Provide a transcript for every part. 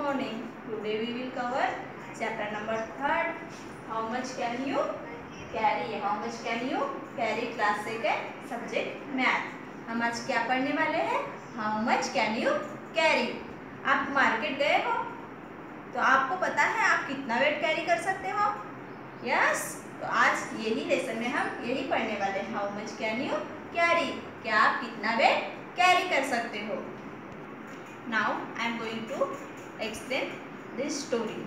morning. Today we will cover chapter number 3rd. How much can you carry? How much can you carry? Class 2nd subject math. हम आज क्या पढ़ने वाले हैं? How much can you carry? आप market गए हो तो आपको पता है आप कितना वेट कैरी कर सकते हो? यस, तो आज यही लेसन में हम यही पढ़ने वाले हैं. How much can you carry? क्या आप कितना वेट कैरी कर सकते हो? Now I am going to explain this story,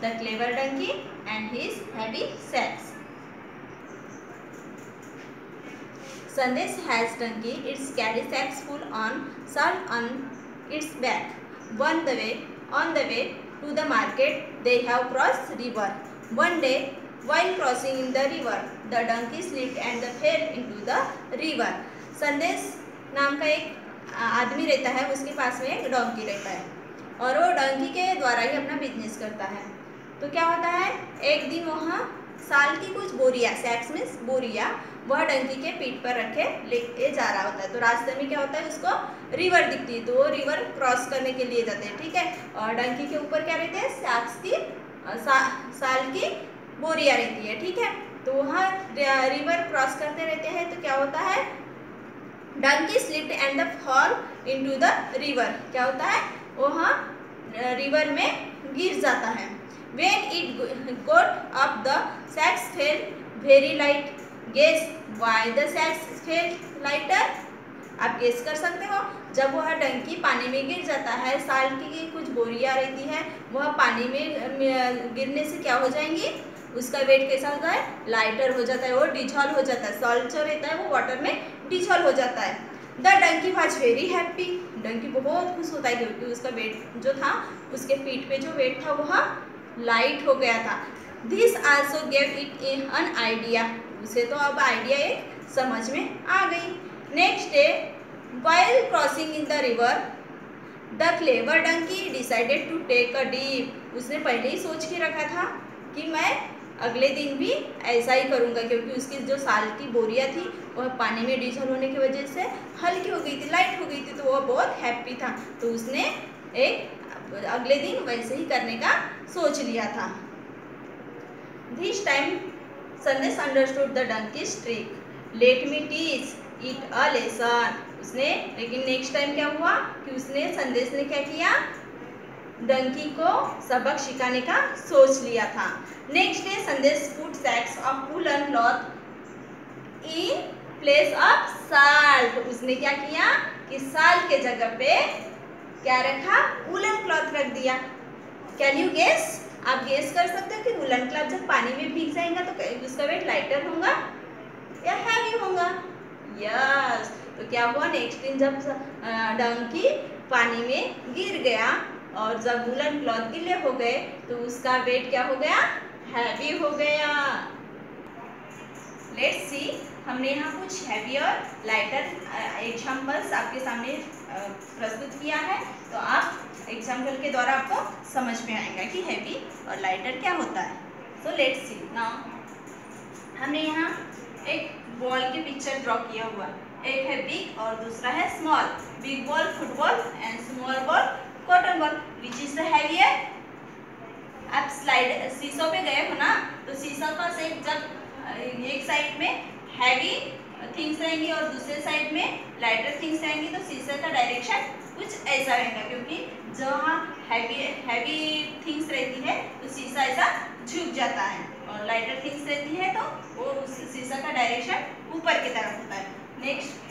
the clever donkey and his heavy sacks. Sandesh has donkey. Its carry sacks full on salt on its back. On the way to the market, they have crossed river. One day, while crossing in the river, the donkey slipped and fell into the river. संदेश नाम का एक आदमी रहता है, उसके पास में एक डोंकी रहता है और वो डोंकी के द्वारा ही अपना बिजनेस करता है. तो क्या होता है, एक दिन वहाँ साल की कुछ बोरिया, सैक्स मीन्स बोरिया, वह डंकी के पीठ पर रखे लेके जा रहा होता है. तो रास्ते में क्या होता है, उसको रिवर दिखती है तो वो रिवर क्रॉस करने के लिए जाते हैं. ठीक है, और डंकी के ऊपर क्या रहते हैं, सैक्स की साल की बोरिया रहती है. ठीक है, तो वहाँ रिवर क्रॉस करते रहते हैं. तो क्या होता है, donkey slipped and the fall into the river. क्या होता है, वहाँ रिवर में गिर जाता है. When it got up, the sacks fell very light. Guess why the sacks fell lighter? आप गेस कर सकते हो. जब वह डंकी पानी में गिर जाता है, साल की कुछ बोरियां रहती है, वह पानी में गिरने से क्या हो जाएंगी, उसका वेट कैसा होता है, लाइटर हो जाता है, वो डिजॉल्व हो जाता है. सॉल्ट जो रहता है वो वाटर में डिजॉल्व हो जाता है. The donkey was very happy. Donkey बहुत खुश होता है क्योंकि उसका वेट जो था, उसके पीठ पे जो वेट था वह लाइट हो गया था. This also gave it an idea. उसे तो अब आइडिया एक समझ में आ गई. Next day while crossing in the river, the clever donkey decided to take a dip. उसने पहले ही सोच के रखा था कि मैं अगले दिन भी ऐसा ही करूँगा, क्योंकि उसकी जो साल की बोरियां थी वह पानी में डिजॉल्व होने की वजह से हल्की हो गई थी, लाइट हो गई थी, तो वह बहुत हैप्पी था. तो उसने एक अगले दिन वैसे ही करने का सोच लिया था. दिस टाइम संदेश understood the donkeys trick. Let me teach it a lesson. उसने, लेकिन नेक्स्ट टाइम क्या हुआ कि उसने, संदेश ने क्या किया, डंकी को सबक सिखाने का सोच लिया था. Next day Sandesh put sacks of woollen cloth in place of salt. उसने क्या किया कि साल्ट के जगह पे क्या रखा, वूलन क्लॉथ रख दिया. Can you guess? आप गेस कर सकते हो कि वूलन क्लॉथ जब पानी में भीग जाएगा तो उसका वेट लाइटर होगा या हैवी होगा? यस. तो क्या हुआ, नेक्स्ट दिन जब डंकी पानी में गिर गया और जब वूलन क्लॉथ गीले हो गए तो उसका वेट क्या हो गया, हैवी हो गया. लेट्स सी, हमने यहाँ कुछ हैवी और लाइटर एग्जाम्पल्स आपके सामने प्रस्तुत किया है. तो आप एग्जाम्पल के द्वारा आपको समझ में आएगा कि हैवी और लाइटर क्या होता है. So let's see now. हमने यहाँ एक बॉल की पिक्चर ड्रॉ किया हुआ. एक है बिग और दूसरा है small. Big ball football and small ball cotton ball. Which is the heavier? आप स्लाइड शीशों पे गए हो ना, तो शीशा का शेप जब एक साइड में हैवी थिंग्स रहेंगी और दूसरे साइड में लाइटर थिंग्स रहेंगी, तो शीशे का डायरेक्शन कुछ ऐसा रहेगा, क्योंकि जहाँ हैवी थिंग्स रहती है तो शीशा ऐसा झुक जाता है, और लाइटर थिंग्स रहती है तो वो उस शीशा का डायरेक्शन ऊपर की तरफ होता है. नेक्स्ट,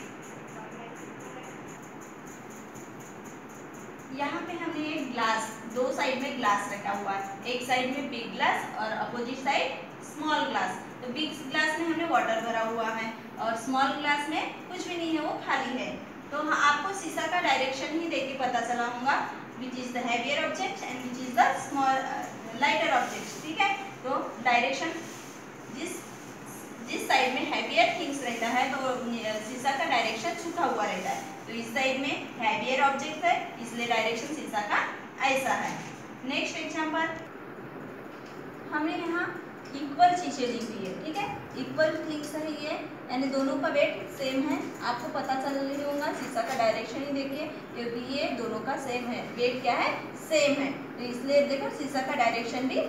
यहाँ पे हमने एक ग्लास, दो साइड में ग्लास रखा हुआ है. एक साइड में बिग ग्लास और अपोजिट साइड स्मॉल ग्लास. तो बिग ग्लास में हमने वाटर भरा हुआ है और स्मॉल ग्लास में कुछ भी नहीं है, वो खाली है. तो आपको शीशा का डायरेक्शन ही देख के पता चला होगा which is the heavier object and which is the small lighter object. ठीक है, तो डायरेक्शन जिस साइड में हैवियर थिंग्स रहता है तो शीशा का डायरेक्शन झुका हुआ रहता है. तो इस साइड में हैवियर ऑब्जेक्ट है, इसलिए डायरेक्शन शीशा का ऐसा है. नेक्स्ट एग्जांपल, हमने यहाँ इक्वल चीज़ें दी हुई है, ठीक है, इक्वल थिंग्स है ये, यानी दोनों का वेट सेम है। आपको पता चल रही होगा, शीशा का डायरेक्शन ही देखिए, क्योंकि ये दोनों का सेम है, वेट क्या है, सेम है, तो इसलिए देखो शीशा का डायरेक्शन भी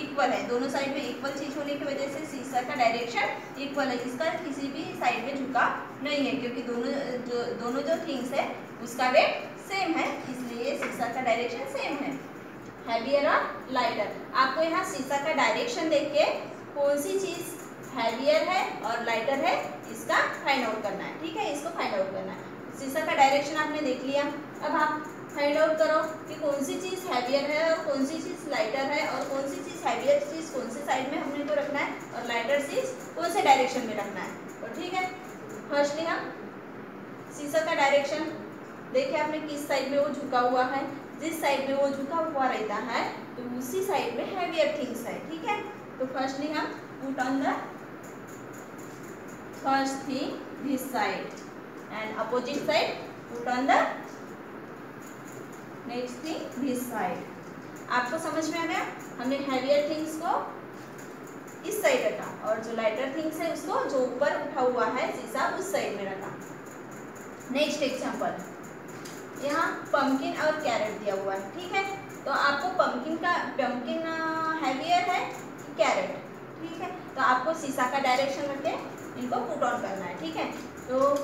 इक्वल है। दोनों साइड में इक्वल चीज होने की वजह से शीशा का डायरेक्शन इक्वल है, इसका किसी भी साइड में झुकाव नहीं है, क्योंकि दोनों जो थिंग्स है उसका वेट सेम है, इसलिए शीशा का डायरेक्शन सेम है। हैवियर और लाइटर, आपको यहाँ शीशा का डायरेक्शन देख के कौन सी चीज हैवियर है और लाइटर है इसका फाइंड आउट करना है, ठीक है, इसको फाइंड आउट करना है। शीशा का डायरेक्शन आपने देख लिया, अब आप फाइंड आउट करो कि कौन सी चीज़ हैवियर है और कौन सी चीज़ लाइटर है, और कौन सी चीज़ हैवियर चीज़ कौन से साइड में हमने को रखना है और लाइटर चीज़ कौन से डायरेक्शन में रखना है, तो ठीक है। फर्स्टली हम शीशा का डायरेक्शन देखिए आपने किस साइड में वो झुका हुआ है, जिस साइड में वो झुका हुआ रहता है तो उसी साइड में हैवियर थिंग्स है, ठीक है। तो फर्स्टली हम put on the first thing this side and opposite side put on the next thing this side. आपको समझ में आ गया, हमने हैवियर थिंग्स को इस साइड रखा और जो लाइटर थिंग्स है उसको जो ऊपर उठा हुआ है शीशा उस साइड में रखा। नेक्स्ट एग्जांपल, यहाँ पंपकिन और कैरेट दिया हुआ है, ठीक है, तो आपको पंपकिन हैवियर है कि कैरेट, ठीक है, तो आपको शीशा का डायरेक्शन रख के इनको पुट ऑन करना है, ठीक है। तो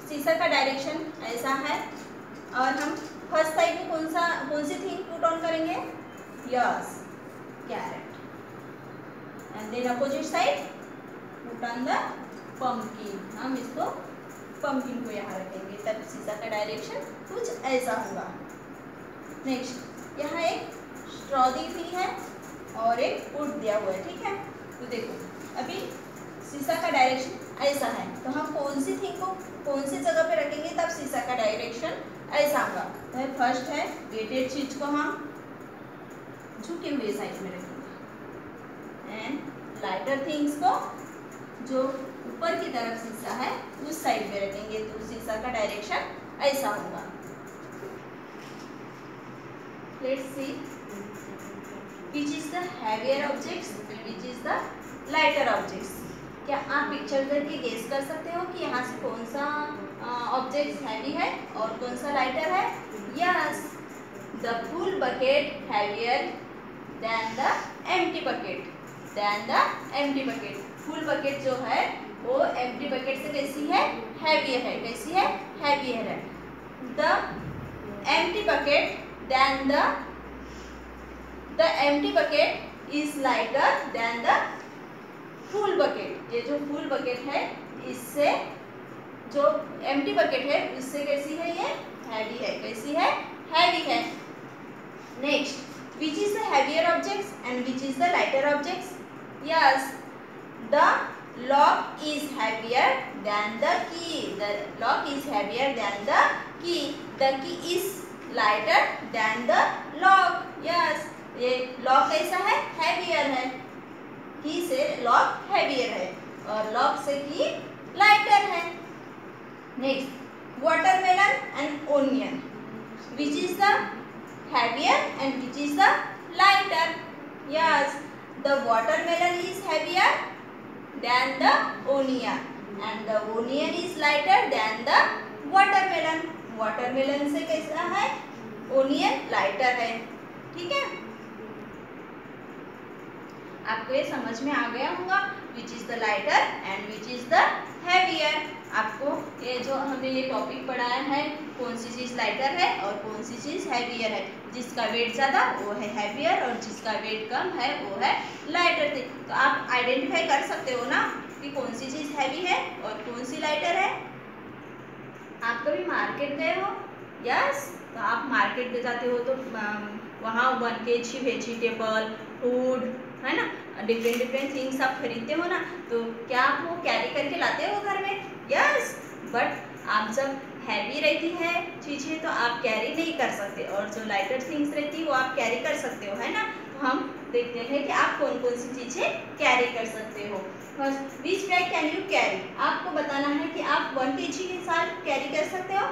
शीशा का डायरेक्शन ऐसा है और हम फर्स्ट साइड में कौन सी थिंग पुट ऑन करेंगे, yes carrot, and then opposite side put on the pumpkin, हम इसको पंपकिन को यहाँ रखेंगे, तब शीशा का डायरेक्शन कुछ ऐसा होगा। नेक्स्ट, यहाँ एक स्ट्रॉ दी हुई है और एक वुड दिया हुआ है, ठीक है, तो देखो अभी शीशा का डायरेक्शन ऐसा है, तो हम कौन सी थिंग को कौन सी जगह पे रखेंगे तब शीशा का डायरेक्शन ऐसा होगा। तो फर्स्ट है वेटेड चीज को हम झुके हुए साइड में रखेंगे एंड लाइटर थिंग्स को जो ऊपर की तरफ शीशा है उस साइड में रखेंगे, तो शीशा का डायरेक्शन ऐसा होगा। Let's see which is the heavier objects and which is the lighter objects. क्या आप पिक्चर करके गेस कर सकते हो कि यहाँ से कौन सा ऑब्जेक्ट हैवी है और कौन सा लाइटर है? Yes, the full bucket heavier than the empty bucket, than the empty bucket. Full bucket जो है वो एम्प्टी बकेट से कैसी है? हैवियर है। कैसी है? हैवियर है। The empty bucket than the empty bucket is lighter than the full bucket. ये जो फुल बकेट है इससे जो एम्प्टी बकेट है उससे कैसी है? ये हैवी है। कैसी है? हैवी है। Next, which is the heavier objects and which is the lighter objects? Yes, the lock is heavier than the key. The lock is heavier than the key. The key is lighter than the lock. Yes, ये lock कैसा है? Heavier है। की से lock heavier है और lock से की लाइटर है। Next, watermelon and onion, which is the heavier and which is the lighter? Yes, the watermelon is heavier than the onion and the onion is lighter than the watermelon. Watermelon से कैसा है? Onion lighter है। ठीक है, आपको ये समझ में आ गया होगा which is the lighter and which is the heavier. आपको ये जो हमने ये टॉपिक पढ़ाया है कौन सी चीज़ लाइटर है और कौन सी चीज़ हैवियर है। जिसका वेट ज़्यादा वो है हैवियर और जिसका वेट कम है वो है लाइटर। तो आप आइडेंटिफाई कर सकते हो ना कि कौन सी चीज़ हैवी है और कौन सी लाइटर है। आप कभी मार्केट गए हो? यस, तो आप मार्केट में जाते हो तो वहाँ 1 kg वेजिटेबल फूड है ना, डिफरेंट थिंग्स आप खरीदते हो ना, तो क्या आप वो कैरी करके लाते हो घर में? यस, बट आप जब हैवी रहती है चीज़ें तो आप कैरी नहीं कर सकते और जो लाइटर थिंग्स रहती है वो आप कैरी कर सकते हो, है ना। तो हम देखते हैं कि आप कौन कौन सी चीज़ें कैरी कर सकते हो। First, which bag can you carry? आपको बताना है कि आप 1 kg के साथ कैरी कर सकते हो।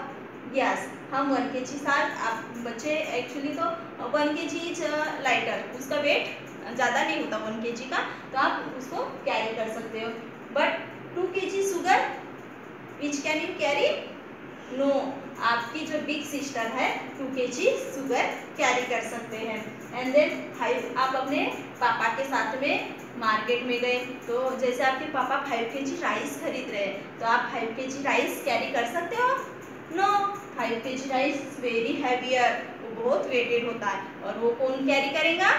यस, हम 1 kg साथ, आप बच्चे एक्चुअली तो 1 kg लाइटर, उसका वेट ज़्यादा नहीं होता 1 kg का, तो आप उसको कैरी कर सकते हो। But 2 kg sugar which can you carry? No, आपकी जो बिग सिस्टर है 2 kg शुगर कैरी कर सकते हैं। एंड देन आप अपने पापा के साथ में मार्केट में गए, तो जैसे आपके पापा 5 kg राइस खरीद रहे हैं, तो आप 5 kg राइस कैरी कर सकते हो? No, 5 kg rice very heavier, वो बहुत वेटेड होता है, और वो कौन कैरी करेगा?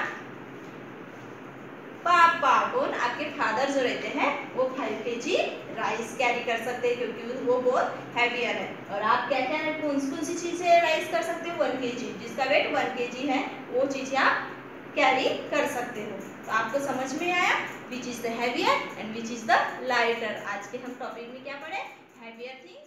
पापा। कौन? आपके फादर जो रहते हैं वो 5 kg राइस कैरी कर सकते हैं, क्योंकि वो बहुत हैवियर है। और आप क्या क्या कौन सी चीजें राइस कर सकते हो? 1 kg, जिसका वेट 1 kg है वो चीजें आप कैरी कर सकते हो। तो आपको समझ में आया which is the heavier and which is the lighter. आज के हम टॉपिक में क्या पढ़े? Heavier thing